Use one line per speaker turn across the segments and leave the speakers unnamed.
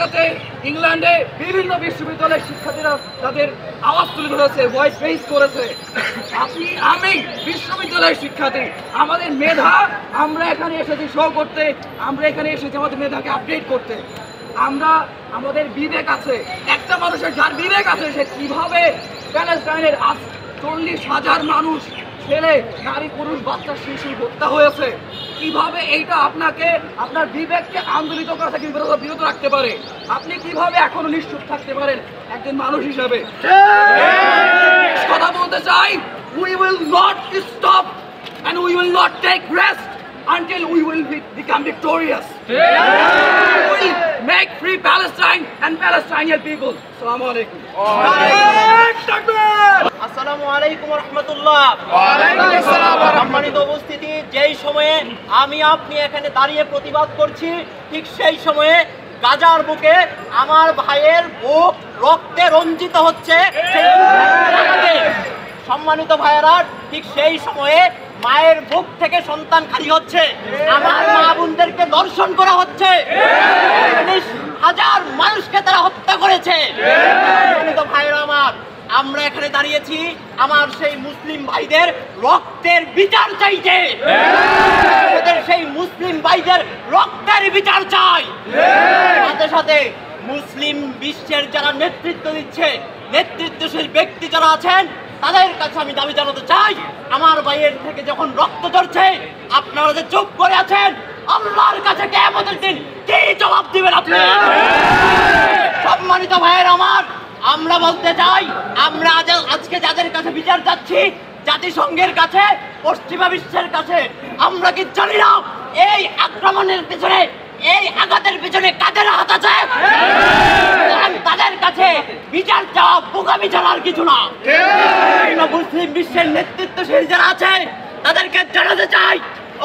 আমেরিকাতে, ইংল্যান্ডে বিভিন্ন বিশ্ববিদ্যালয়ের শিক্ষার্থীরা তাদের আওয়াজ তুলে ধরেছে, ভয়েস রেজ করেছে। আমি বিশ্ববিদ্যালয়ের শিক্ষার্থী, আমাদের মেধা, আমরা এখানে এসেছি শো করতে, আমরা এখানে এসেছি আমাদের মেধাকে আপডেট করতে। আমাদের বিবেক আছে, একটা মানুষের যার বিবেক আছে সে কিভাবে প্যালেস্টাইনের 40,000 মানুষ, ছেলে, নারী, পুরুষ, বাচ্চা, শিশু হত্যা হয়েছে, কিভাবে এইটা আপনাকে আপনার বিবেককে আন্দোলিত করা থেকে বিরত রাখতে পারে? আপনি কিভাবে এখনো নিশ্চুপ থাকতে পারেন একজন মানুষ হিসাবে? কথা বলতে চাই, we will not stop and we will not take rest until we will become victorious. We will make free Palestine and Palestinian people. Assalamu alaikum.
আসসালামু আলাইকুম ওয়া রাহমাতুল্লাহ। ওয়া আলাইকুম আসসালাম। সম্মানিত উপস্থিতি, যেই সময়ে আমি আপনি এখানে দাঁড়িয়ে প্রতিবাদ করছি, ঠিক সেই সময়ে গাজার বুকে আমার ভাইয়ের বুক রক্তে রঞ্জিত হচ্ছে। সম্মানিত ভাইয়েরা, ঠিক সেই সময়ে মায়ের বুক থেকে সন্তান খালি হচ্ছে, আমার মা বোনদেরকে দর্শন করা হচ্ছে, 40,000 মানুষকে তারা হত্যা করেছে। সম্মানিত ভাইয়েরা আমার, আমরা এখানে দাঁড়িয়েছি আমার সেই মুসলিম ভাইদের রক্তের বিচার চাইতে। সেই মুসলিম ভাইদের রক্তের বিচার চাই। সাথে সাথে মুসলিম বিশ্বের যারা নেতৃত্ব দিচ্ছে, নেতৃত্বশীল ব্যক্তি যারা আছেন, তাদের কাছে আমি দাবি জানাতে চাই, আমার ভাইয়ের থেকে যখন রক্ত ঝরছে, আপনারা যে চুপ করে আছেন, আল্লাহর কাছে কিয়ামতের দিন কি জবাব দিবেন আপনি? সম্মানিত ভাইয়ের আমার, আমরা বলতে চাই, আমরা আজকে যাদের কাছে বিচার চাচ্ছি, জাতিসংঘের কাছে, পশ্চিমা বিশ্বের কাছে, আমরা কি জানি না এই আক্রমণের পিছনে, এই আঘাতের পিছনে কাদের হাত আছে? তাদের কাছে বিচার চাওয়া বোকামি ছাড়ার কিছু না। মুসলিম বিশ্বের নেতৃত্বশীল যারা আছে, তাদেরকে জানাতে চাই,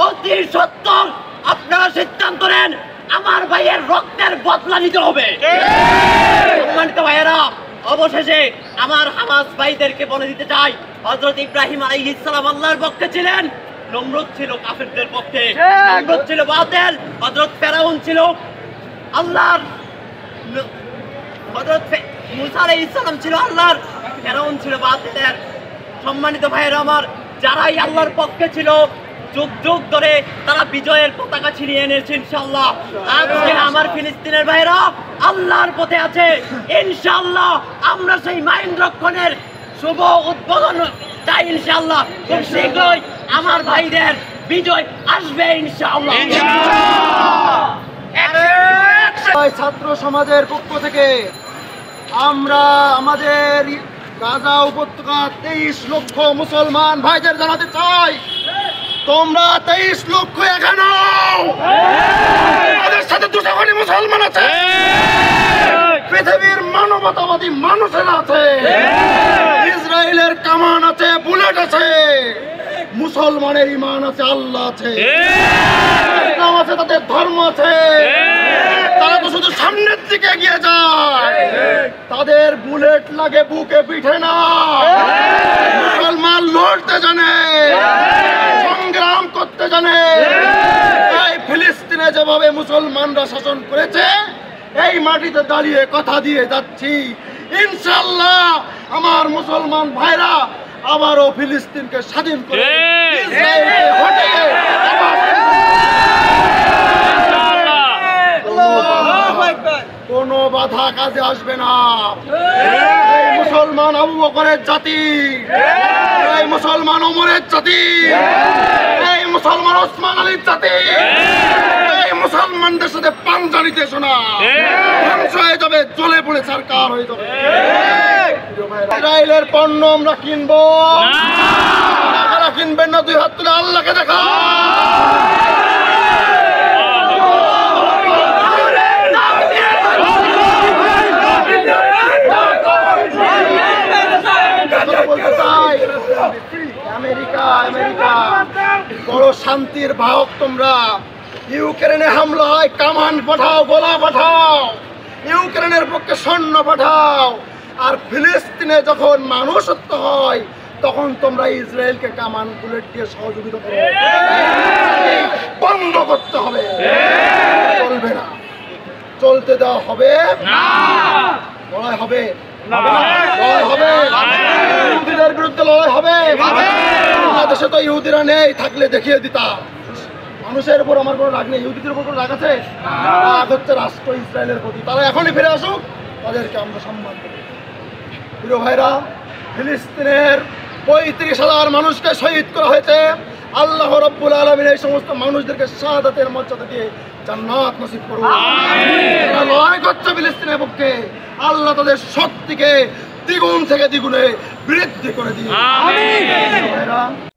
অতি সত্বর আপনারা সিদ্ধান্ত নেন, আমার ভাইয়ের রক্তের বদলা নিতে হবে। সম্মানিত ভাইয়েরা, অবশেষে আমার হামাস ভাইদেরকে বলে দিতে চাই, হযরত ইব্রাহিম আলাইহিস সালাম আল্লাহর পক্ষে ছিলেন, নমরুদ ছিল কাফেরদের পক্ষে, নমরুদ ছিল বাতিল, হযরত ফেরাউন ছিল আল্লাহর, হযরত মুসা আলাইহিস সালাম ছিল আল্লাহর, ফেরাউন ছিল বাতিলের। সম্মানিত ভাইয়েরা আমার, যারাই আল্লাহর পক্ষে ছিল, যুগ যুগ ধরে তারা বিজয়ের পতাকা ছিনিয়ে এনেছে ইনশাআল্লাহ। আজকে আমার ফিলিস্তিনের ভাইরা আল্লাহর পথে আছে ইনশাআল্লাহ। আমরা সেই মাইন রক্ষণের শুভ উদ্বোধন চাই ইনশাআল্লাহ। খুব শীঘ্রই আমার ভাইদের বিজয় আসবে ইনশাআল্লাহ।
ছাত্র সমাজের পক্ষ থেকে আমরা আমাদের গাজা উপত্যকা 23 লক্ষ মুসলমান ভাইদের জানাতে চাই, তোমরা 23 লক্ষ এখানে আমাদের সাথে 200 কোটি মুসলমান আছে, পৃথিবীর মানবতাবাদী মানুষেরা আছে, ইসরায়েলের কামান আছে, বুলেট আছে, মুসলমানের ঈমান আছে, আল্লাহ আছে, ইসলাম আছে, তাদের ধর্ম আছে। তারা তো শুধু সামনের দিকে এগিয়ে যায়, তাদের বুলেট লাগে বুকে পিঠে না। মুসলমান লড়তে জানে, সংগ্রাম করতে জানে। এই ফিলিস্তিনে যেভাবে মুসলমানরা শাসন করেছে, এই মাটিতে দাঁড়িয়ে কথা দিয়ে যাচ্ছি, ইনশাআল্লাহ আমার মুসলমান ভাইরা আবারও ফিলিস্তিনকে স্বাধীন করে ইসরায়েলকে হটিয়ে কোনো বাধা কাজে আসবে না। এই মুসলমান আবু বকরের জাতি, এই মুসলমান ওমরের জাতি, এই মুসলমান ওসমান আলীর জাতি, এই মুসলমানদের সাথে পাঞ্জা নিতে শোনা ধ্বংস হয়ে যাবে, জ্বলে পড়ে সরকার হয়ে যাবে। ইসরায়েলের পণ্য আমরা কিনবো, আপনারা কিনবেন না? 2 হাত তুলে আল্লাহকে দেখা। আমেরিকা বড় শান্তির বাহক তোমরা। ইউক্রেনে হামলা হয়, কামান পাঠাও, গোলা পাঠাও, ইউক্রেনের পক্ষে সৈন্য পাঠাও, আর ফিলিস্তিনে যখন মানুষ হত্যা হয় তখন তোমরা ইসরায়েলকে কামান বুলেট দিয়ে সহযোগিতা করো। বন্ধ করতে হবে, চলবে না, চলবে চলতে দেওয়া হবে না। লড়াই হবে, লড়াই হবে, ইহুদিদের বিরুদ্ধে লড়াই হবে। বাংলাদেশে তো ইহুদিরা নেই, থাকলে দেখিয়ে দিতাম। মানুষের উপর আমার কোনো রাগ নেই, ইহুদিদের উপর কোনো রাগ আছে? রাগ হচ্ছে রাষ্ট্র ইসরায়েলের প্রতি। তারা এখনই ফিরে আসুক, তাদেরকে আমরা সম্মান করি। প্রিয় ভাইরা, ফিলিস্তিনের 35,000 মানুষকে শহীদ করা হয়েছে। আল্লাহ রাব্বুল আলামিন এই সমস্ত মানুষদেরকে শাহাদাতের মর্যাদা দিয়ে জান্নাত নসিব করুন। যারা লড়াই করছে ফিলিস্তিনের পক্ষে, আল্লাহ তাদের শক্তিকে দ্বিগুণ থেকে দ্বিগুণে বৃদ্ধি করে দিন। আমিন।